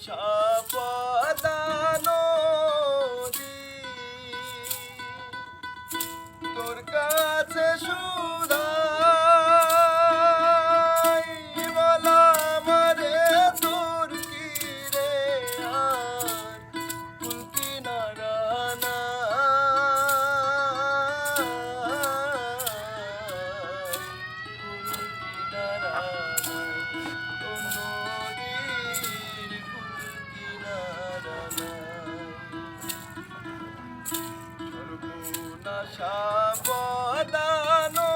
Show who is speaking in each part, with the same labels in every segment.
Speaker 1: সাপদানো তোর কাছে সুধাই বলা মারে তোর কি রে আর কুল কিনারা সাবধানো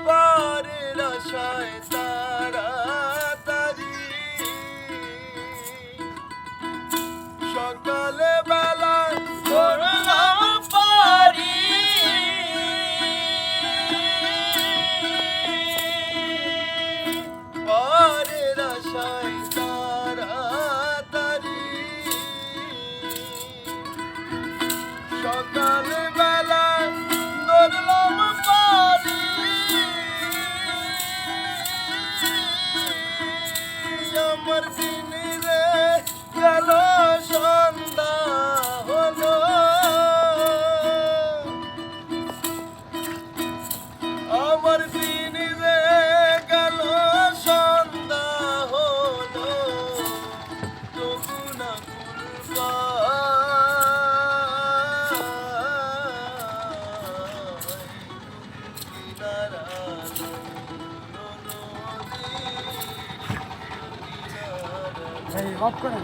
Speaker 1: পারের আশায় তাড়াতাড়ি সকালে বেলা করলাম পারি পারের আশায় তাড়াতাড়ি সকালে বেলা করলাম পারি আমার দিন রে গেল সন্ধ্যা হলো আমার দিন রে গেল সন্ধ্যা হলো তবু না কুলবা
Speaker 2: অফ করেন।